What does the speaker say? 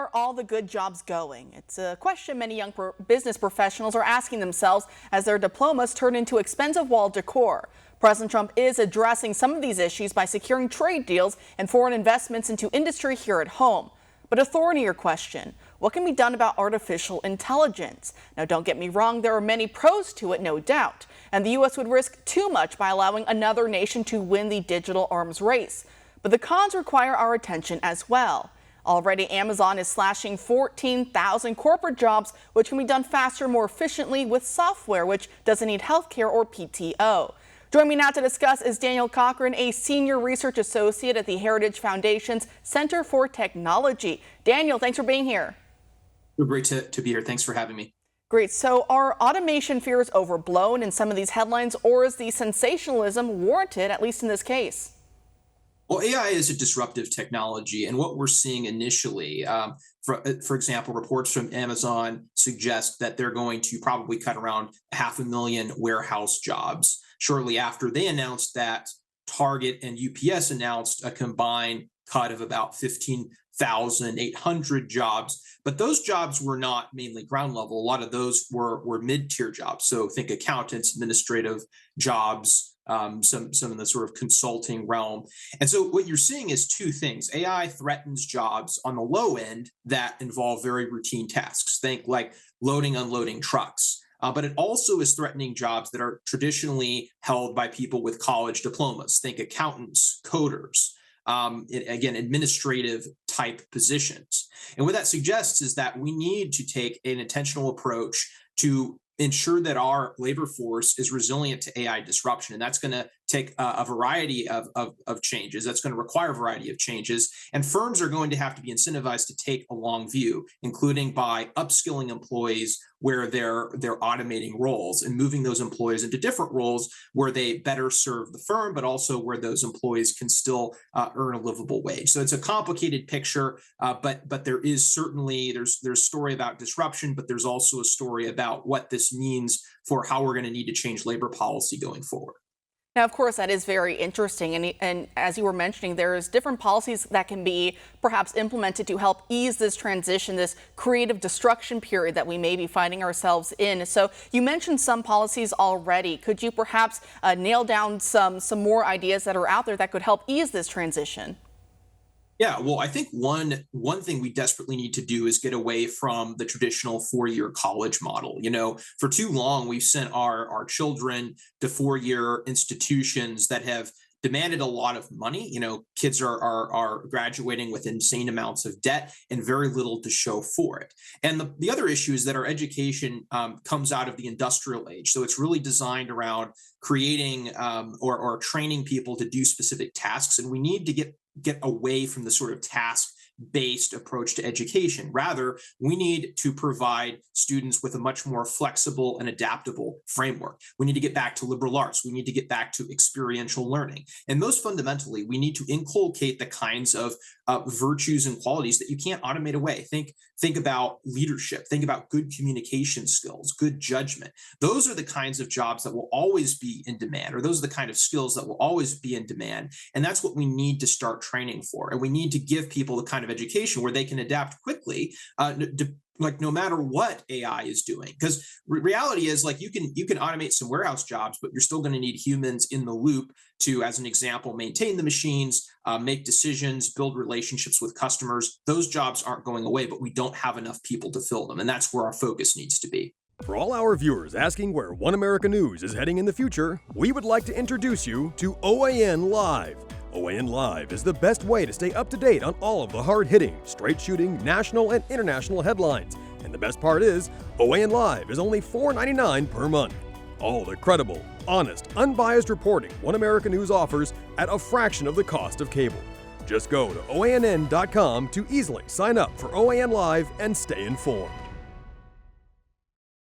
are all the good jobs going? It's a question many young business professionals are asking themselves as their diplomas turn into expensive wall decor. President Trump is addressing some of these issues by securing trade deals and foreign investments into industry here at home. But a thornier question, what can be done about artificial intelligence? Now, don't get me wrong, there are many pros to it, no doubt. And the U.S. would risk too much by allowing another nation to win the digital arms race. But the cons require our attention as well. Already, Amazon is slashing 14,000 corporate jobs, which can be done faster, more efficiently with software, which doesn't need healthcare or PTO. Joining me now to discuss is Daniel Cochran, a senior research associate at the Heritage Foundation's Center for Technology. Daniel, thanks for being here. Great to be here. Thanks for having me. Great. So are automation fears overblown in some of these headlines, or is the sensationalism warranted, at least in this case? Well, AI is a disruptive technology, and what we're seeing initially, for example, reports from Amazon suggest that they're going to probably cut around 500,000 warehouse jobs shortly after they announced that Target and UPS announced a combined cut of about 15,800 jobs. But those jobs were not mainly ground level. A lot of those were mid-tier jobs. So think accountants, administrative jobs, some in the sort of consulting realm. And so what you're seeing is two things. AI threatens jobs on the low end that involve very routine tasks. Think like loading, unloading trucks. But it also is threatening jobs that are traditionally held by people with college diplomas. Think accountants, coders, again, administrative type positions. And what that suggests is that we need to take an intentional approach to ensure that our labor force is resilient to AI disruption. And that's going to take a variety of changes. That's going to require a variety of changes. And firms are going to have to be incentivized to take a long view, including by upskilling employees where they're automating roles and moving those employees into different roles where they better serve the firm, but also where those employees can still earn a livable wage. So it's a complicated picture, but there is certainly, there's story about disruption, but there's also a story about what this means for how we're going to need to change labor policy going forward. Now, of course, that is very interesting. And as you were mentioning, there's different policies that can be perhaps implemented to help ease this transition, this creative destruction period that we may be finding ourselves in. So you mentioned some policies already. Could you perhaps nail down some more ideas that are out there that could help ease this transition? Yeah, well, I think one thing we desperately need to do is get away from the traditional four-year college model. You know, for too long, we've sent our children to four-year institutions that have demanded a lot of money. You know, kids are graduating with insane amounts of debt and very little to show for it. And the other issue is that our education comes out of the industrial age. So it's really designed around creating or training people to do specific tasks. And we need to get away from the sort of task-based approach to education. Rather, we need to provide students with a much more flexible and adaptable framework. We need to get back to liberal arts. We need to get back to experiential learning. And most fundamentally, we need to inculcate the kinds of virtues and qualities that you can't automate away. Think about leadership. Think about good communication skills, good judgment. Those are the kinds of jobs that will always be in demand, or those are the kind of skills that will always be in demand. And that's what we need to start training for. And we need to give people the kind of education where they can adapt quickly, like no matter what AI is doing. Because reality is, like, you can automate some warehouse jobs, but you're still going to need humans in the loop to, as an example, maintain the machines, make decisions, build relationships with customers. Those jobs aren't going away, but we don't have enough people to fill them. And that's where our focus needs to be. For all our viewers asking where One America News is heading in the future, we would like to introduce you to OAN Live. OAN Live is the best way to stay up to date on all of the hard-hitting, straight-shooting, national and international headlines. And the best part is, OAN Live is only $4.99 per month. All the credible, honest, unbiased reporting One America News offers at a fraction of the cost of cable. Just go to OANN.com to easily sign up for OAN Live and stay informed.